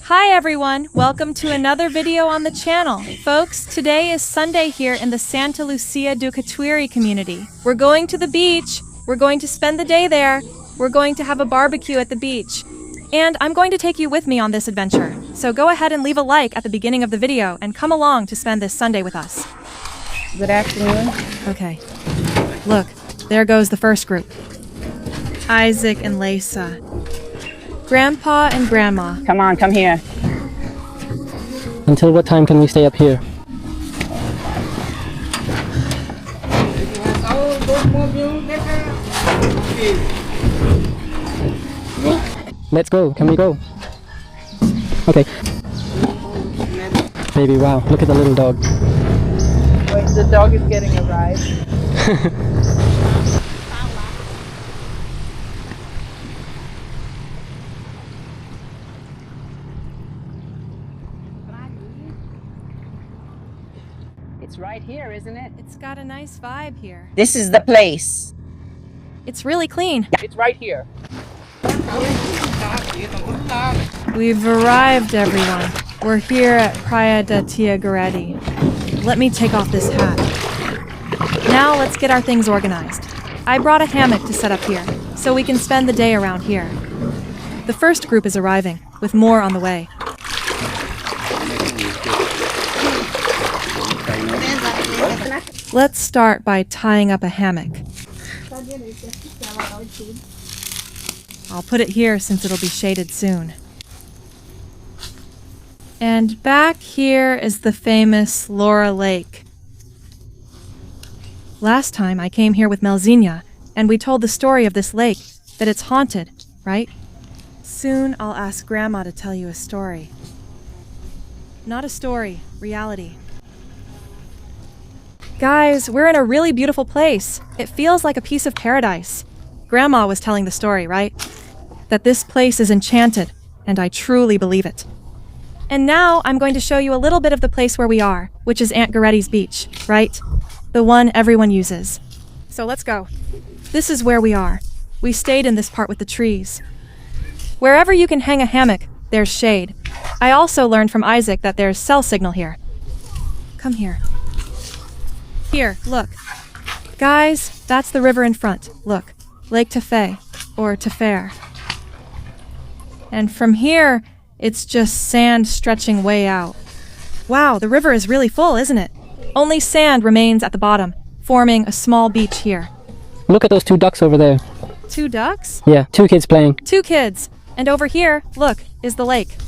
Hi everyone, welcome to another video on the channel. Folks, today is Sunday here in the Santa Lucia do Catuiri community. We're going to the beach, we're going to spend the day there, we're going to have a barbecue at the beach, and I'm going to take you with me on this adventure. So go ahead and leave a like at the beginning of the video and come along to spend this Sunday with us. Good afternoon. Okay, look, there goes the first group. Isaac and Lisa. Grandpa and Grandma. Come on, come here. Until what time can we stay up here? Let's go. Can we go? Okay. Baby, wow. Look at the little dog. Wait, the dog is getting a ride. It's right here, isn't it? It's got a nice vibe here. This is the place. It's really clean. It's right here. We've arrived, everyone. We're here at Praia de Goretti. Let me take off this hat. Now let's get our things organized. I brought a hammock to set up here, so we can spend the day around here. The first group is arriving, with more on the way. Let's start by tying up a hammock. I'll put it here since it'll be shaded soon. And back here is the famous Laura Lake. Last time I came here with Melzinha, and we told the story of this lake, that it's haunted, right? Soon I'll ask Grandma to tell you a story. Not a story, reality. Guys, we're in a really beautiful place. It feels like a piece of paradise. Grandma was telling the story, right? That this place is enchanted, and I truly believe it. And now I'm going to show you a little bit of the place where we are, which is Aunt Goretti's beach, right? The one everyone uses. So let's go. This is where we are. We stayed in this part with the trees. Wherever you can hang a hammock, there's shade. I also learned from Isaac that there's cell signal here. Come here. Here, look. Guys, that's the river in front. Look, Lake Tefé, or Tefé. And from here, it's just sand stretching way out. Wow, the river is really full, isn't it? Only sand remains at the bottom, forming a small beach here. Look at those two ducks over there. 2 ducks? Yeah, 2 kids playing. 2 kids. And over here, look, is the lake.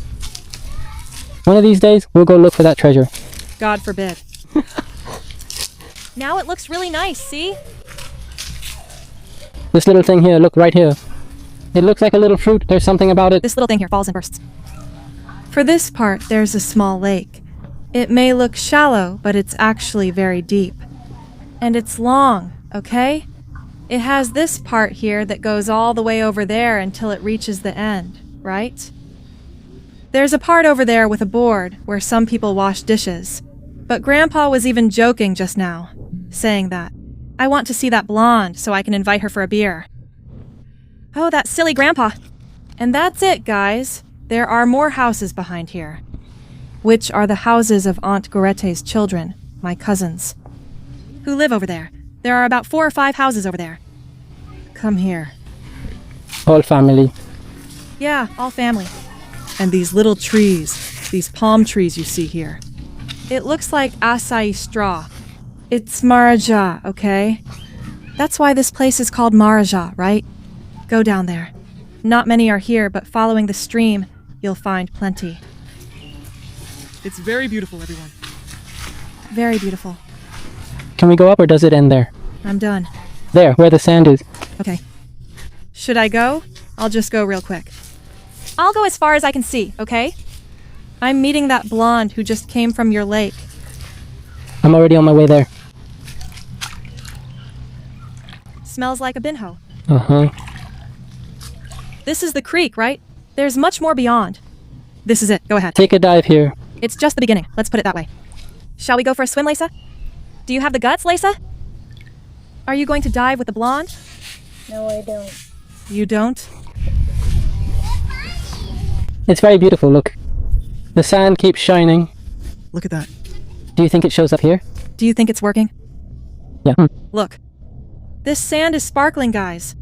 One of these days, we'll go look for that treasure. God forbid. Now it looks really nice, see? This little thing here, look right here. It looks like a little fruit. There's something about it. This little thing here falls and bursts. For this part, there's a small lake. It may look shallow, but it's actually very deep. And it's long, okay? It has this part here that goes all the way over there until it reaches the end, right? There's a part over there with a board where some people wash dishes. But Grandpa was even joking just now, saying that. I want to see that blonde so I can invite her for a beer. Oh, that silly Grandpa. And that's it, guys. There are more houses behind here, which are the houses of Aunt Goretti's children, my cousins, who live over there. There are about 4 or 5 houses over there. Come here. All family. Yeah, all family. And these little trees, these palm trees you see here. It looks like acai straw. It's Maraja, okay? That's why this place is called Maraja, right? Go down there. Not many are here, but following the stream, you'll find plenty. It's very beautiful, everyone. Very beautiful. Can we go up or does it end there? I'm done. There, where the sand is. Okay. Should I go? I'll just go real quick. I'll go as far as I can see, okay? I'm meeting that blonde who just came from your lake. I'm already on my way there. Smells like a binho. Uh-huh. This is the creek, right? There's much more beyond. This is it. Go ahead. Take a dive here. It's just the beginning. Let's put it that way. Shall we go for a swim, Lisa? Do you have the guts, Lisa? Are you going to dive with the blonde? No, I don't. You don't? It's very beautiful, look. The sand keeps shining. Look at that. Do you think it shows up here? Do you think it's working? Yeah. Look. This sand is sparkling, guys.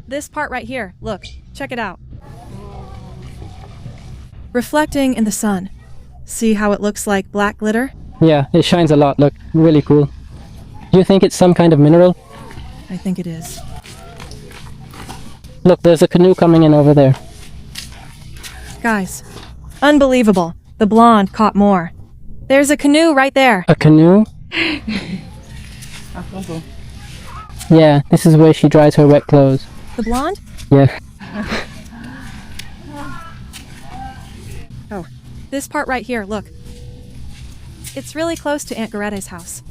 This part right here, look. Check it out. Reflecting in the sun. See how it looks like black glitter? Yeah, it shines a lot. Look, really cool. Do you think it's some kind of mineral? I think it is. Look, there's a canoe coming in over there. Guys, unbelievable. The blonde caught more. There's a canoe right there. A canoe? Yeah, this is where she dries her wet clothes. The blonde? Yeah. Oh, this part right here, look. It's really close to Aunt Goretti's house.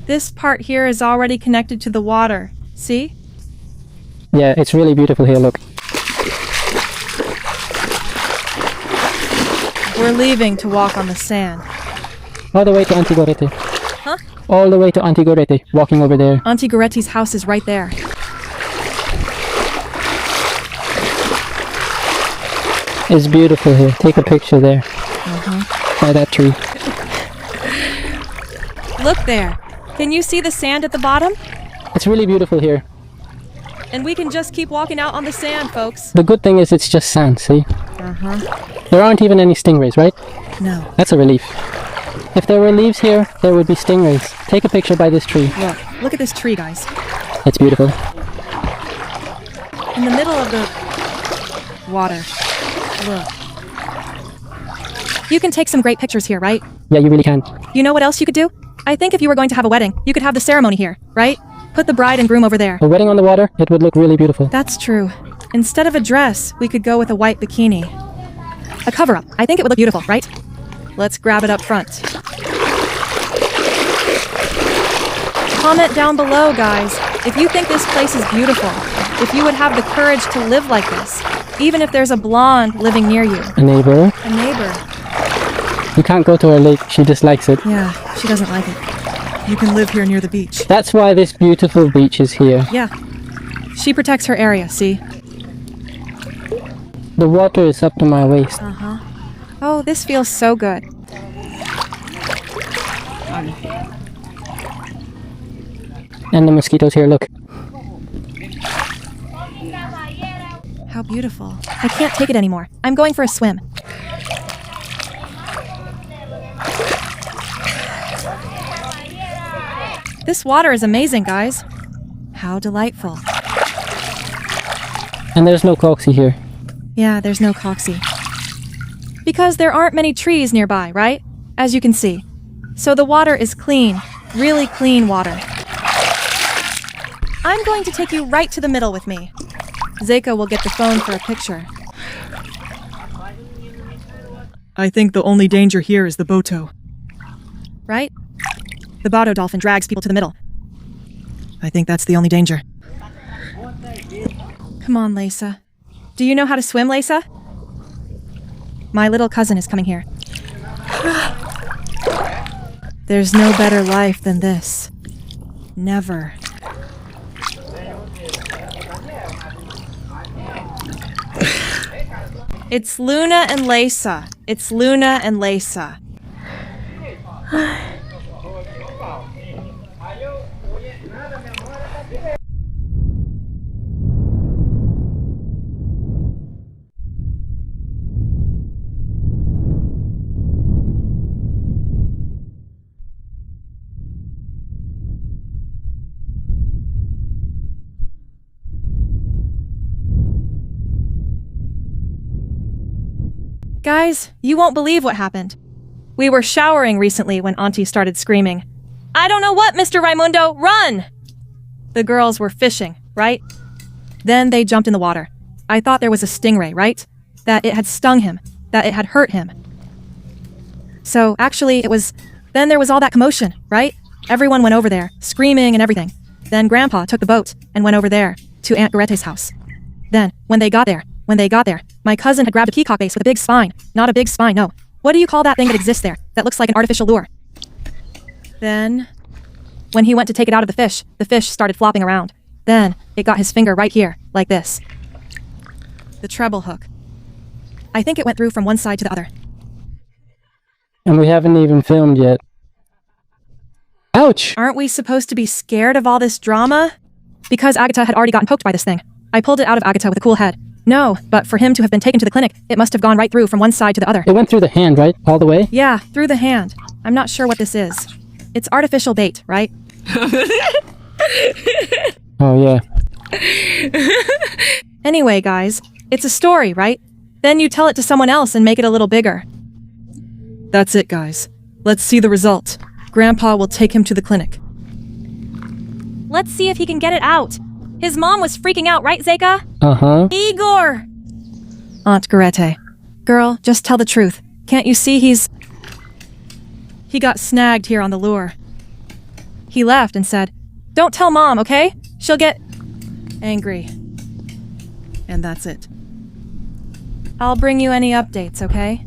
This part here is already connected to the water. See? Yeah, it's really beautiful here, look. We're leaving to walk on the sand. All the way to Auntie Goretti. Huh? All the way to Auntie Goretti, walking over there. Auntie Goretti's house is right there. It's beautiful here. Take a picture there. By that tree. Look there. Can you see the sand at the bottom? It's really beautiful here. And we can just keep walking out on the sand, folks. The good thing is it's just sand, see? There aren't even any stingrays, right? No. That's a relief. If there were leaves here, there would be stingrays. Take a picture by this tree. Look at this tree, guys. It's beautiful. In the middle of the water. Look. You can take some great pictures here, right? Yeah, you really can. You know what else you could do? I think if you were going to have a wedding, you could have the ceremony here, right? Put the bride and groom over there. A wedding on the water, it would look really beautiful. That's true. Instead of a dress, we could go with a white bikini. A cover-up. I think it would look beautiful, right? Let's grab it up front. Comment down below, guys, if you think this place is beautiful. If you would have the courage to live like this, even if there's a blonde living near you. A neighbor. A neighbor. You can't go to her lake, she dislikes it. Yeah, she doesn't like it. You can live here near the beach. That's why this beautiful beach is here. Yeah. She protects her area, see? The water is up to my waist. Oh, this feels so good. And the mosquitoes here, look. How beautiful. I can't take it anymore. I'm going for a swim. This water is amazing, guys. How delightful. And there's no coxie here. Yeah, there's no coxie. Because there aren't many trees nearby, right? As you can see. So the water is clean. Really clean water. I'm going to take you right to the middle with me. Zeka will get the phone for a picture. I think the only danger here is the boto. Right? The Bado dolphin drags people to the middle. I think that's the only danger. Come on, Lesa. Do you know how to swim, Lesa? My little cousin is coming here. There's no better life than this. Never. It's Luna and Lesa. It's Luna and Lesa. Guys, you won't believe what happened. We were showering recently when Auntie started screaming, "I don't know what, Mr. Raimundo, run!" The girls were fishing, right? Then they jumped in the water. I thought there was a stingray, right? That it had stung him, that it had hurt him. So actually then there was all that commotion, right? Everyone went over there, screaming and everything. Then Grandpa took the boat and went over there to Aunt Goretti's house. Then, when they got there, my cousin had grabbed a peacock base with a big spine. Not a big spine, no. What do you call that thing that exists there, that looks like an artificial lure? Then, when he went to take it out of the fish started flopping around. Then, it got his finger right here, like this. The treble hook. I think it went through from one side to the other. And we haven't even filmed yet. Ouch! Aren't we supposed to be scared of all this drama? Because Agatha had already gotten poked by this thing. I pulled it out of Agatha with a cool head. No, but for him to have been taken to the clinic, it must have gone right through from one side to the other. It went through the hand, right? All the way? Yeah, through the hand. I'm not sure what this is. It's artificial bait, right? Oh, yeah. Anyway, guys, it's a story, right? Then you tell it to someone else and make it a little bigger. That's it, guys. Let's see the result. Grandpa will take him to the clinic. Let's see if he can get it out. His mom was freaking out, right, Zeka? Uh-huh. Igor! Aunt Goretti. Girl, just tell the truth. Can't you see He got snagged here on the lure. He left and said, "Don't tell Mom, okay? She'll get angry." And that's it. I'll bring you any updates, okay?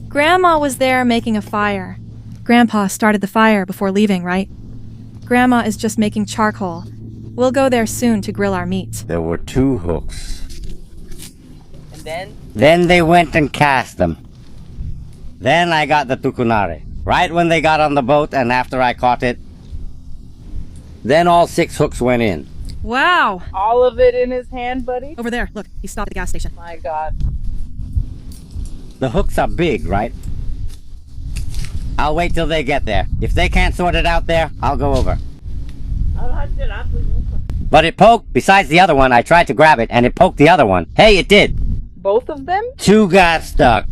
Grandma was there making a fire. Grandpa started the fire before leaving, right? Grandma is just making charcoal. We'll go there soon to grill our meat. There were 2 hooks. And then? Then they went and cast them. Then I got the tucunare. Right when they got on the boat and after I caught it. Then all 6 hooks went in. Wow! All of it in his hand, buddy? Over there, look, he stopped at the gas station. My God. The hooks are big, right? I'll wait till they get there. If they can't sort it out there, I'll go over. But it poked. Besides the other one, I tried to grab it and it poked the other one. Hey, it did. Both of them? 2 got stuck.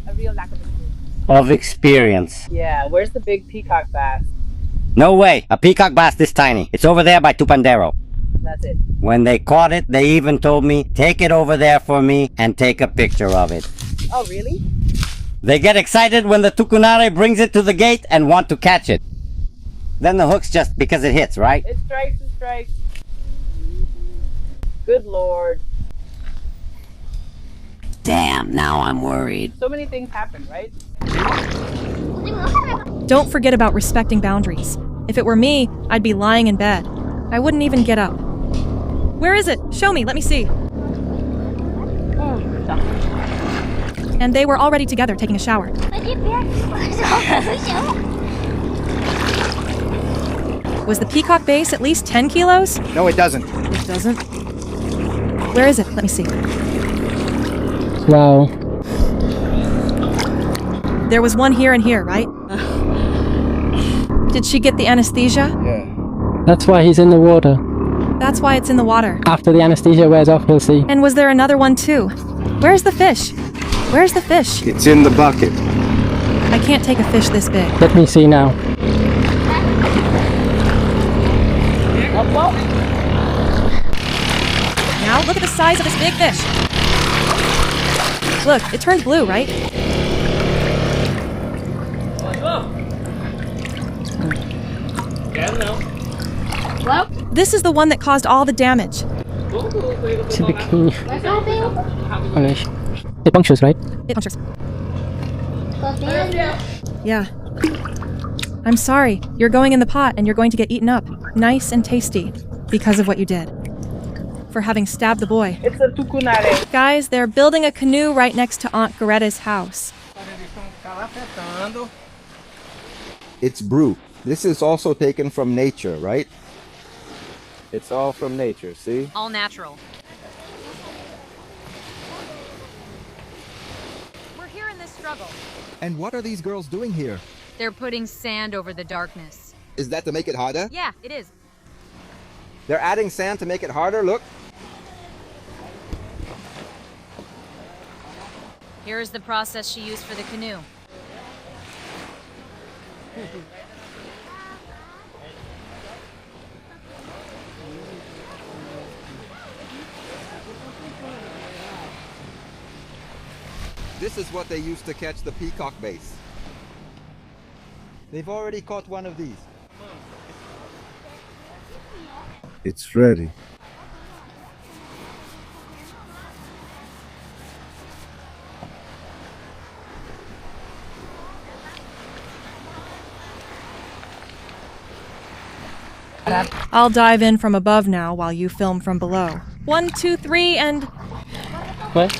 A real lack of experience. Of experience. Yeah, where's the big peacock bass? No way. A peacock bass this tiny. It's over there by Tupandero. That's it. When they caught it, they even told me, take it over there for me and take a picture of it. Oh, really? They get excited when the tucunare brings it to the gate and want to catch it. Then the hook's just because it hits, right? It strikes and strikes. Good Lord. Damn, now I'm worried. So many things happen, right? Don't forget about respecting boundaries. If it were me, I'd be lying in bed. I wouldn't even get up. Where is it? Show me, let me see. And they were already together taking a shower. Was the peacock base at least 10 kilos? No, it doesn't. It doesn't. Where is it? Let me see. Wow. There was one here and here, right? Did she get the anesthesia? Yeah. That's why he's in the water. That's why it's in the water. After the anesthesia wears off, he'll see. And was there another one too? Where's the fish? Where's the fish? It's in the bucket. I can't take a fish this big. Let me see now. Now look at the size of this big fish. Look, it turned blue, right? This is the one that caused all the damage. It's a bikini. It punctures, right? It punctures. Yeah. I'm sorry. You're going in the pot and you're going to get eaten up. Nice and tasty. Because of what you did. For having stabbed the boy. It's a tucunare. Guys, they're building a canoe right next to Aunt Goretti's house. It's brew. This is also taken from nature, right? It's all from nature, see? All natural. We're here in this struggle. And what are these girls doing here? They're putting sand over the darkness. Is that to make it harder? Yeah, it is. They're adding sand to make it harder, look. Here's the process she used for the canoe. This is what they used to catch the peacock bass. They've already caught one of these. It's ready. I'll dive in from above now while you film from below. 1, 2, 3, and What?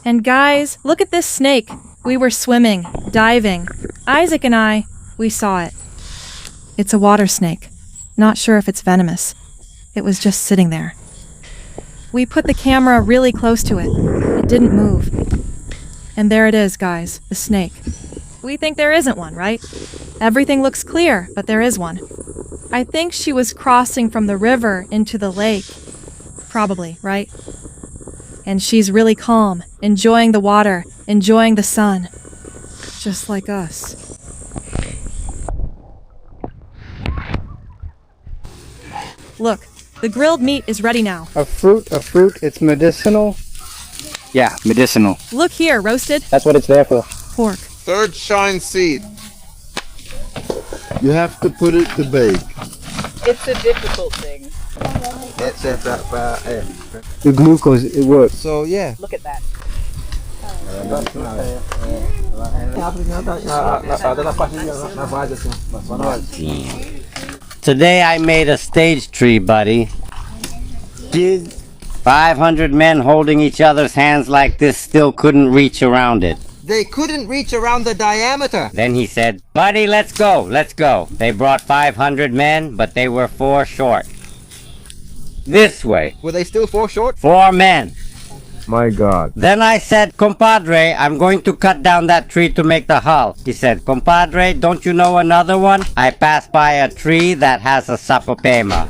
And guys, look at this snake. We were swimming, diving. Isaac and I, we saw it. It's a water snake. Not sure if it's venomous. It was just sitting there. We put the camera really close to it. It didn't move. And there it is, guys, the snake. We think there isn't one, right? Everything looks clear, but there is one. I think she was crossing from the river into the lake. Probably, right? And she's really calm, enjoying the water, enjoying the sun. Just like us. Look, the grilled meat is ready now. A fruit, it's medicinal. Yeah, medicinal. Look here, roasted That's what it's there for. pork. Third shine seed. You have to put it to bake. It's a difficult thing. The glucose, it works. So yeah. Look at that. Today I made a stage tree, buddy. 500 men holding each other's hands like this still couldn't reach around it. They couldn't reach around the diameter. Then he said, buddy, let's go, let's go. They brought 500 men, but they were 4 short. This way. Were they still 4 short? 4 men. My God. Then I said, compadre, I'm going to cut down that tree to make the hull. He said, compadre, don't you know another one? I passed by a tree that has a sapopema.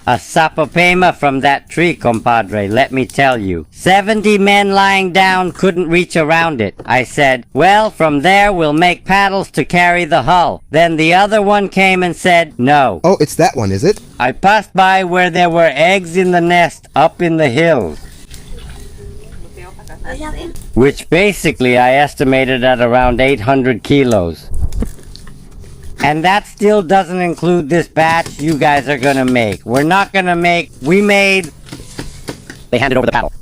A sapopema from that tree, compadre, let me tell you. 70 men lying down couldn't reach around it. I said, well, from there we'll make paddles to carry the hull. Then the other one came and said, no. Oh, it's that one, is it? I passed by where there were eggs in the nest up in the hills. Which basically I estimated at around 800 kilos. And that still doesn't include this batch you guys are gonna make. We made... They handed over the paddle.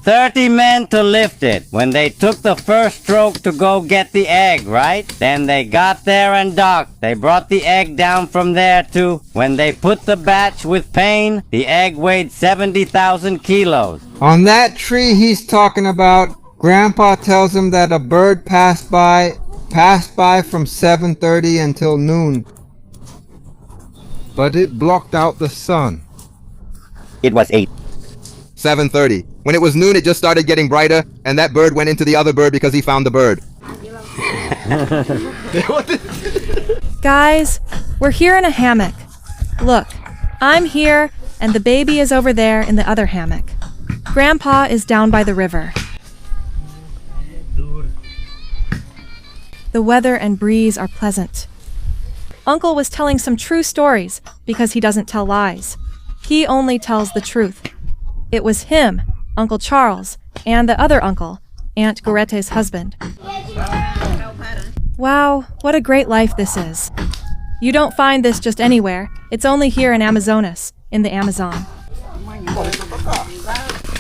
30 men to lift it. When they took the first stroke to go get the egg, right? Then they got there and docked. They brought the egg down from there too. When they put the batch with pain, the egg weighed 70,000 kilos. On that tree he's talking about, Grandpa tells him that a bird passed by from 7:30 until noon. But it blocked out the sun. It was 7:30. When it was noon, it just started getting brighter, and that bird went into the other bird because he found the bird. Guys, we're here in a hammock. Look, I'm here, and the baby is over there in the other hammock. Grandpa is down by the river. The weather and breeze are pleasant. Uncle was telling some true stories because he doesn't tell lies. He only tells the truth. It was him, Uncle Charles, and the other uncle, Aunt Goretti's husband. Wow, what a great life this is. You don't find this just anywhere. It's only here in Amazonas, in the Amazon.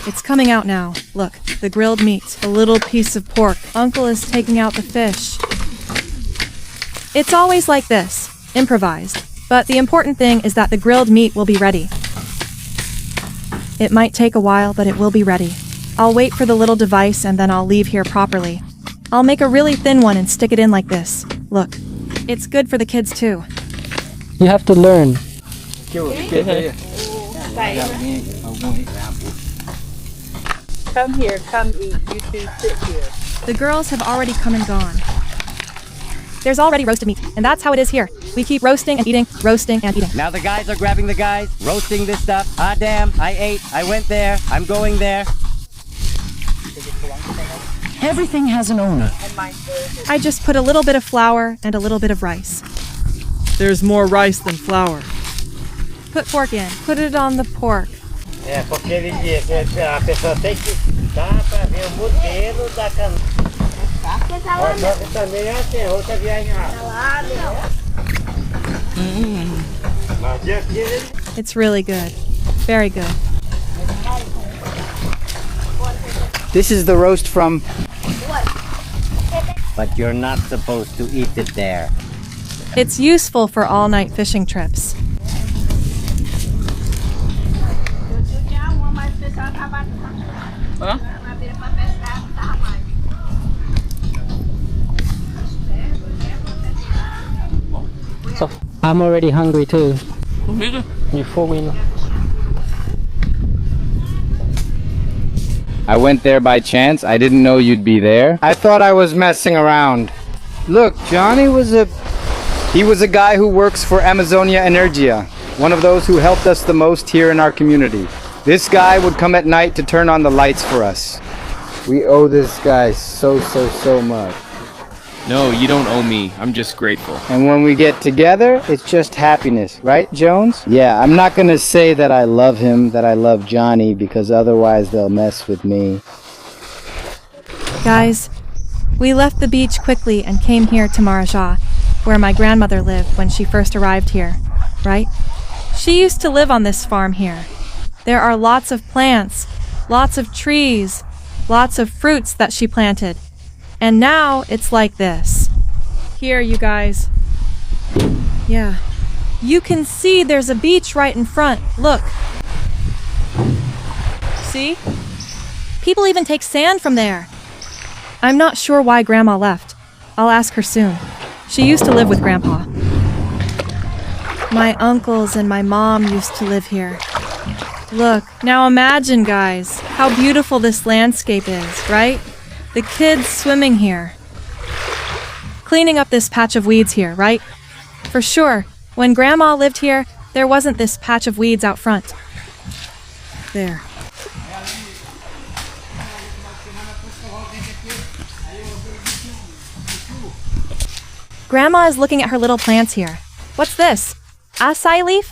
It's coming out now. Look, the grilled meat, a little piece of pork. Uncle is taking out the fish. It's always like this, improvised. But the important thing is that the grilled meat will be ready. It might take a while, but it will be ready. I'll wait for the little device and then I'll leave here properly. I'll make a really thin one and stick it in like this. Look, it's good for the kids too. You have to learn. Come here, come eat. You two sit here. The girls have already come and gone. There's already roasted meat, and that's how it is here. We keep roasting and eating, roasting and eating. Now the guys are grabbing the guys, roasting this stuff. Ah damn, I ate, I went there, I'm going there. Everything has an owner. I just put a little bit of flour and a little bit of rice. There's more rice than flour. Put pork in. Put it on the pork. É, porque ele diz, a pessoa tem que dar para ver o modelo da canoa. Também é assim, outra viagem rápida. It's really good. Very good. This is the roast from. But you're not supposed to eat it there. It's useful for all-night fishing trips. So I'm already hungry too. Before we. I went there by chance. I didn't know you'd be there. I thought I was messing around. Look, Johnny was a guy who works for Amazonia Energia, one of those who helped us the most here in our community. This guy would come at night to turn on the lights for us. We owe this guy so much. No, you don't owe me. I'm just grateful. And when we get together, it's just happiness, right, Jones? Yeah, I'm not gonna say that I love him, that I love Johnny, because otherwise they'll mess with me. Guys, we left the beach quickly and came here to Maraja, where my grandmother lived when she first arrived here, right? She used to live on this farm here. There are lots of plants, lots of trees, lots of fruits that she planted. And now it's like this. Here, you guys. Yeah. You can see there's a beach right in front. Look. See? People even take sand from there. I'm not sure why Grandma left. I'll ask her soon. She used to live with Grandpa. My uncles and my mom used to live here. Look, now imagine, guys, how beautiful this landscape is, right? The kids swimming here. Cleaning up this patch of weeds here, right? For sure, when Grandma lived here, there wasn't this patch of weeds out front. There. Grandma is looking at her little plants here. What's this? Acai leaf?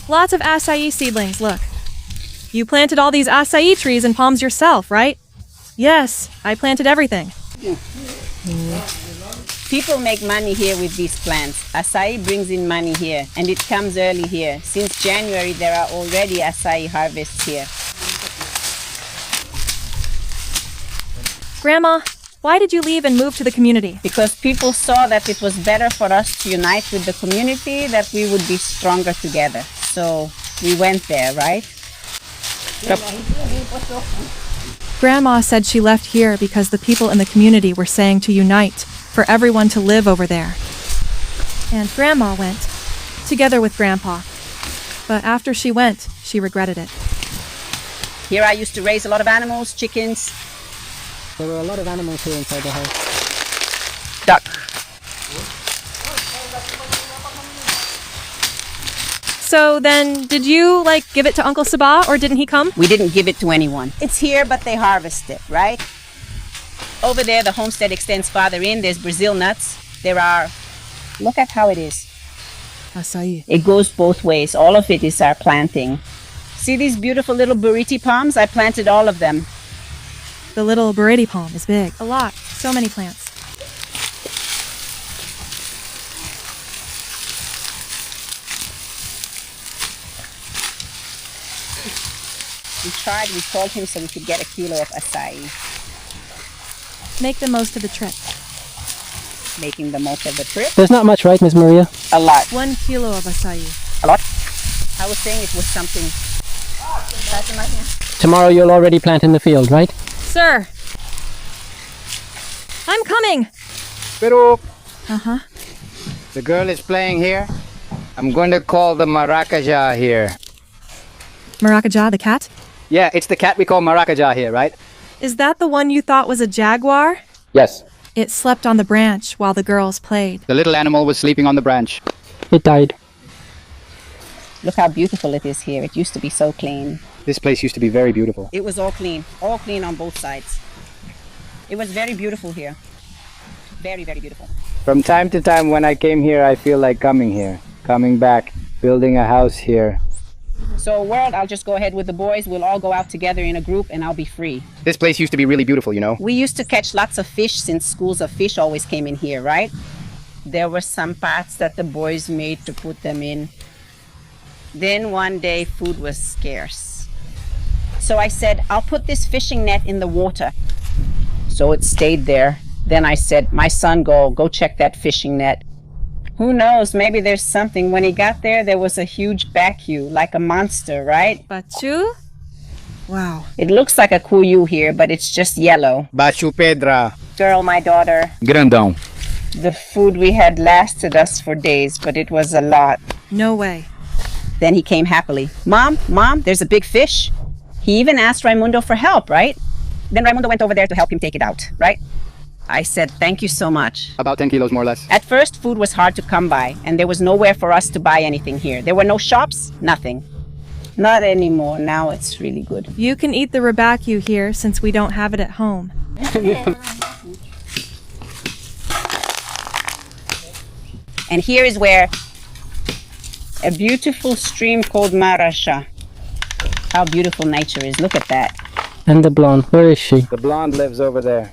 Lots of acai seedlings, look. You planted all these acai trees and palms yourself, right? Yes, I planted everything. People make money here with these plants. Acai brings in money here, and it comes early here. Since January, there are already acai harvests here. Grandma, why did you leave and move to the community? Because people saw that it was better for us to unite with the community, that we would be stronger together. So we went there, right? Yep. Grandma said she left here because the people in the community were saying to unite, for everyone to live over there. And Grandma went, together with Grandpa. But after she went, she regretted it. Here I used to raise a lot of animals, chickens. There were a lot of animals here inside the house. Duck. So then, did you, give it to Uncle Sabah, or didn't he come? We didn't give it to anyone. It's here, but they harvest it, right? Over there, the homestead extends farther in. There's Brazil nuts. There are... Look at how it is. Acai. It goes both ways. All of it is our planting. See these beautiful little buriti palms? I planted all of them. The little buriti palm is big. A lot. So many plants. We told him so we could get a kilo of acai. Make the most of the trip. Making the most of the trip? There's not much, right, Miss Maria? A lot. 1 kilo of acai. A lot? I was saying it was something. Tomorrow you'll already plant in the field, right? Sir! I'm coming! Pero Uh-huh. the girl is playing here. I'm going to call the Maracajá here. Maracajá, the cat? Yeah, it's the cat we call Maracajá here, right? Is that the one you thought was a jaguar? Yes. It slept on the branch while the girls played. The little animal was sleeping on the branch. It died. Look how beautiful it is here. It used to be so clean. This place used to be very beautiful. It was all clean on both sides. It was very beautiful here. Very, very beautiful. From time to time when I came here, I feel like coming here, coming back, building a house here. So, World, I'll just go ahead with the boys. We'll all go out together in a group and I'll be free. This place used to be really beautiful, you know. We used to catch lots of fish since schools of fish always came in here, right? There were some pots that the boys made to put them in. Then one day, food was scarce. So I said, I'll put this fishing net in the water. So it stayed there. Then I said, my son, go check that fishing net. Who knows, maybe there's something. When he got there, there was a huge bacu, like a monster, right? Bachu? Wow. It looks like a kuyu here, but it's just yellow. Bachu Pedra. Girl, my daughter, Grandão. the food we had lasted us for days, but it was a lot. No way. Then he came happily. Mom, there's a big fish. He even asked Raimundo for help, right? Then Raimundo went over there to help him take it out, right? I said, thank you so much. About 10 kilos more or less. At first, food was hard to come by, and there was nowhere for us to buy anything here. There were no shops, nothing. Not anymore. Now it's really good. You can eat the rabacu here since we don't have it at home. And here is where a beautiful stream called Marasha. How beautiful nature is. Look at that. And the blonde, where is she? The blonde lives over there.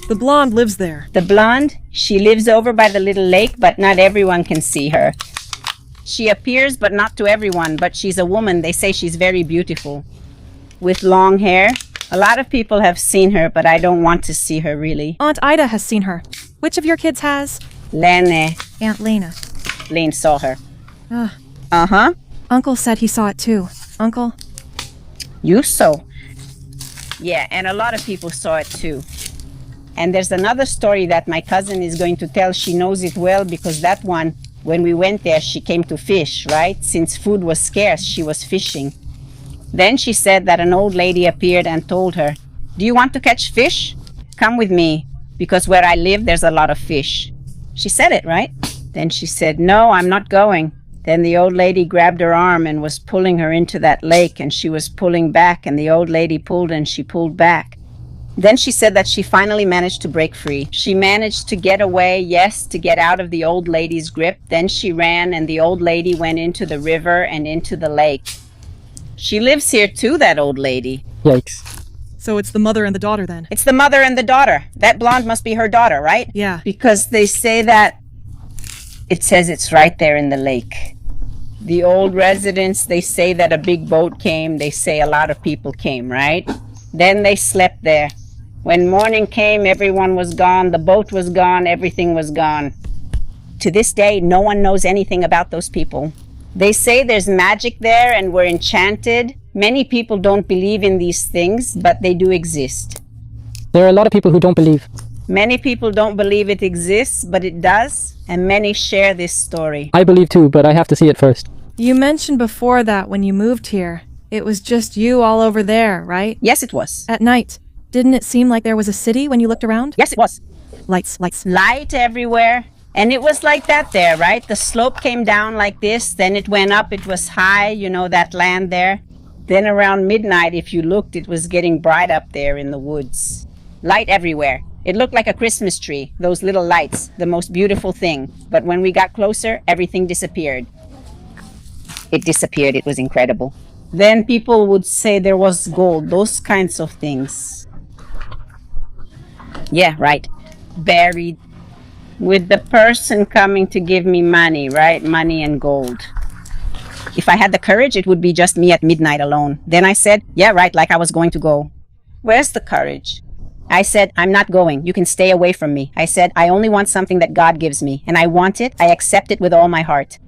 The blonde lives there. The blonde, she lives over by the little lake, but not everyone can see her. She appears, but not to everyone, but she's a woman. They say she's very beautiful. With long hair. A lot of people have seen her, but I don't want to see her really. Aunt Ida has seen her. Which of your kids has? Lene. Aunt Lena. Lane saw her. Ugh. Uh-huh. Uncle said he saw it too. Uncle? You saw. Yeah, and a lot of people saw it too. And there's another story that my cousin is going to tell. She knows it well because that one, when we went there, she came to fish, right? Since food was scarce, she was fishing. Then she said that an old lady appeared and told her, do you want to catch fish? Come with me, because where I live, there's a lot of fish. She said it, right? Then she said, no, I'm not going. Then the old lady grabbed her arm and was pulling her into that lake, and she was pulling back, and the old lady pulled and she pulled back. Then she said that she finally managed to break free. She managed to get away, yes, to get out of the old lady's grip. Then she ran and the old lady went into the river and into the lake. She lives here too, that old lady. Yikes. So it's the mother and the daughter then? It's the mother and the daughter. That blonde must be her daughter, right? Yeah. Because they say that it says it's right there in the lake. The old residents, they say that a big boat came. They say a lot of people came, right? Then they slept there. When morning came, everyone was gone. The boat was gone. Everything was gone. To this day, no one knows anything about those people. They say there's magic there and we're enchanted. Many people don't believe in these things, but they do exist. There are a lot of people who don't believe. Many people don't believe it exists, but it does, and many share this story. I believe too, but I have to see it first. You mentioned before that when you moved here, it was just you all over there, right? Yes, it was. At night. Didn't it seem like there was a city when you looked around? Yes, it was. Lights. Light everywhere. And it was like that there, right? The slope came down like this, then it went up, it was high, you know, that land there. Then around midnight, if you looked, it was getting bright up there in the woods. Light everywhere. It looked like a Christmas tree, those little lights, the most beautiful thing. But when we got closer, everything disappeared. It disappeared, it was incredible. Then people would say there was gold, those kinds of things. Yeah, right. Buried. With the person coming to give me money, right? Money and gold. If I had the courage, it would be just me at midnight alone. Then I said, yeah, right, like I was going to go. Where's the courage? I said, I'm not going. You can stay away from me. I said, I only want something that God gives me. And I want it. I accept it with all my heart.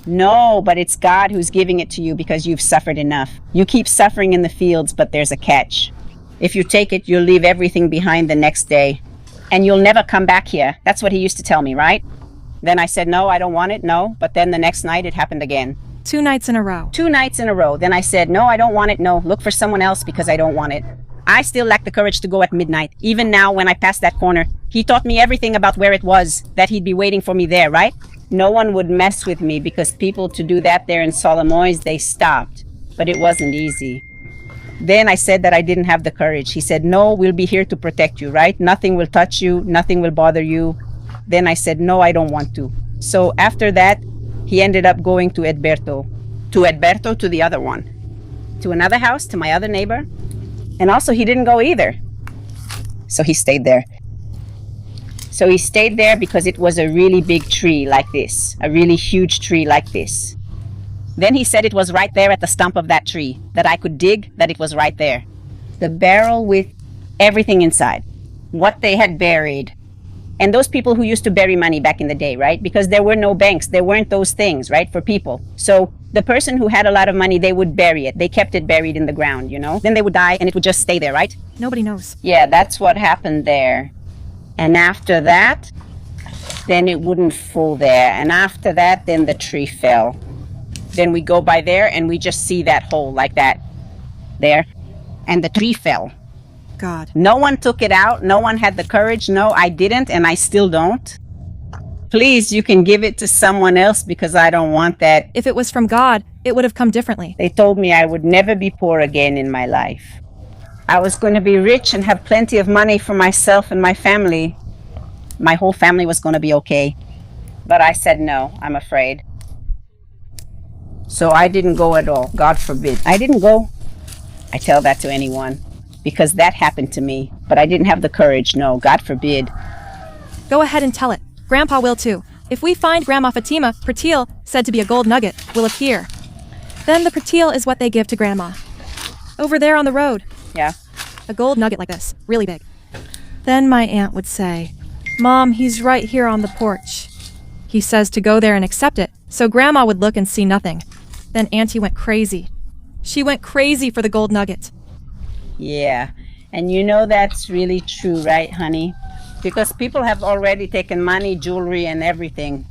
No, but it's God who's giving it to you because you've suffered enough. You keep suffering in the fields, but there's a catch. If you take it, you'll leave everything behind the next day. And you'll never come back here. That's what he used to tell me, right? Then I said, no, I don't want it, no. But then the next night it happened again. 2 nights in a row. 2 nights in a row. Then I said, no, I don't want it, no. Look for someone else because I don't want it. I still lack the courage to go at midnight. Even now when I passed that corner, he taught me everything about where it was, that he'd be waiting for me there, right? No one would mess with me because people to do that there in Solomois, they stopped. But it wasn't easy. Then I said that I didn't have the courage. He said, no, we'll be here to protect you, right? Nothing will touch you. Nothing will bother you. Then I said, no, I don't want to. So after that, he ended up going to Edberto. to Alberto, to the other one, to another house, to my other neighbor. And also he didn't go either. So he stayed there. So he stayed there because it was a really big tree like this, a really huge tree like this. Then he said it was right there at the stump of that tree, that I could dig, that it was right there. The barrel with everything inside, what they had buried. And those people who used to bury money back in the day, right? Because there were no banks, there weren't those things, right, for people. So the person who had a lot of money, they would bury it. They kept it buried in the ground, you know? Then they would die and it would just stay there, right? Nobody knows. Yeah, that's what happened there. And after that, then it wouldn't fall there. And after that, then the tree fell. Then we go by there and we just see that hole like that there. And the tree fell. God. No one took it out. No one had the courage. No, I didn't, and I still don't. Please, you can give it to someone else because I don't want that. If it was from God, it would have come differently. They told me I would never be poor again in my life. I was going to be rich and have plenty of money for myself and my family. My whole family was going to be okay. But I said no, I'm afraid. So I didn't go at all. God forbid. I didn't go. I tell that to anyone because that happened to me. But I didn't have the courage. No, God forbid. Go ahead and tell it. Grandpa will too. If we find Grandma Fatima, Pertil, said to be a gold nugget, will appear. Then the Pertil is what they give to Grandma. Over there on the road. Yeah. A gold nugget like this, really big. Then my aunt would say, Mom, he's right here on the porch. He says to go there and accept it, so Grandma would look and see nothing. Then Auntie went crazy. She went crazy for the gold nugget. Yeah, and you know that's really true, right, honey? Because people have already taken money, jewelry, and everything.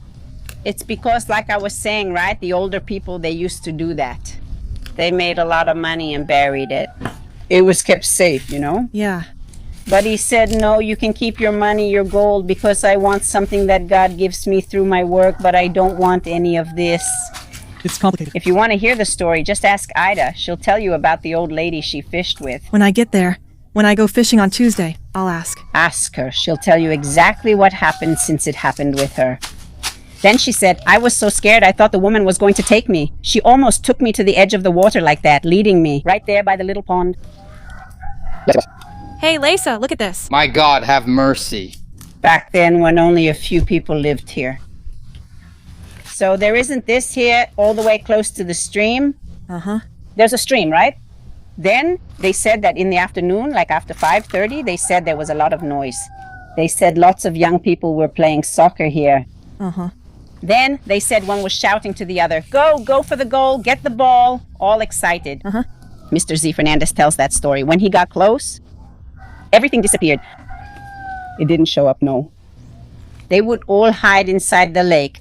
It's because, like I was saying, right, the older people, they used to do that. They made a lot of money and buried it. It was kept safe, you know? Yeah. But he said, no, you can keep your money, your gold, because I want something that God gives me through my work, but I don't want any of this. It's complicated. If you want to hear the story, just ask Ida. She'll tell you about the old lady she fished with. When I get there, when I go fishing on Tuesday, I'll ask. Ask her. She'll tell you exactly what happened since it happened with her. Then she said, I was so scared I thought the woman was going to take me. She almost took me to the edge of the water like that, leading me, right there by the little pond. Hey, Lisa, look at this. My God, have mercy. Back then when only a few people lived here. So there isn't this here all the way close to the stream. Uh-huh. There's a stream, right? Then they said that in the afternoon, like after 5:30, they said there was a lot of noise. They said lots of young people were playing soccer here. Uh-huh. Then they said one was shouting to the other, go for the goal, get the ball, all excited. Uh-huh. Mr. Z. Fernandez tells that story. When he got close, everything disappeared. It didn't show up, no. They would all hide inside the lake.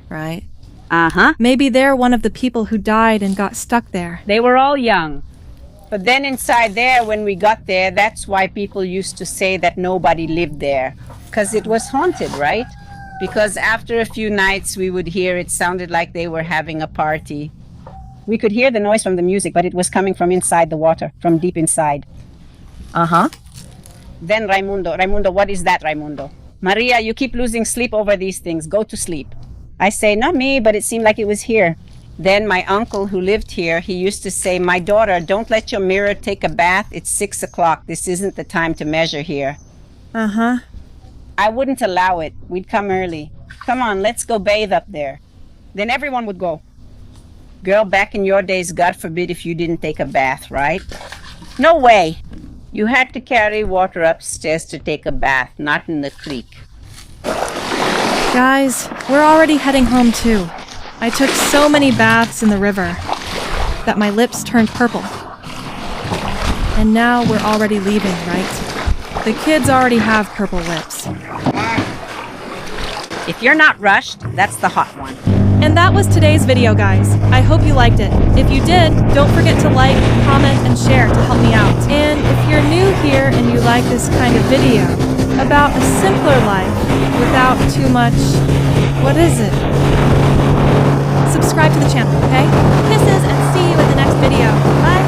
Right. Uh-huh. Maybe they're one of the people who died and got stuck there. They were all young. But then inside there, when we got there, that's why people used to say that nobody lived there. Because it was haunted, right? Because after a few nights, we would hear it sounded like they were having a party. We could hear the noise from the music, but it was coming from inside the water, from deep inside. Uh-huh. Then Raimundo, what is that, Raimundo? Maria, you keep losing sleep over these things. Go to sleep. I say, not me, but it seemed like it was here. Then my uncle who lived here, he used to say, my daughter, don't let your mirror take a bath. It's 6 o'clock. This isn't the time to measure here. Uh-huh. I wouldn't allow it. We'd come early. Come on, let's go bathe up there. Then everyone would go. Girl, back in your days, God forbid if you didn't take a bath, right? No way. You had to carry water upstairs to take a bath, not in the creek. Guys, we're already heading home too. I took so many baths in the river that my lips turned purple. And now we're already leaving, right? The kids already have purple lips. If you're not rushed, that's the hot one. And that was today's video, guys. I hope you liked it. If you did, don't forget to like, comment, and share to help me out. And if you're new here and you like this kind of video about a simpler life without too much, what is it? Subscribe to the channel, okay? Kisses and see you in the next video. Bye!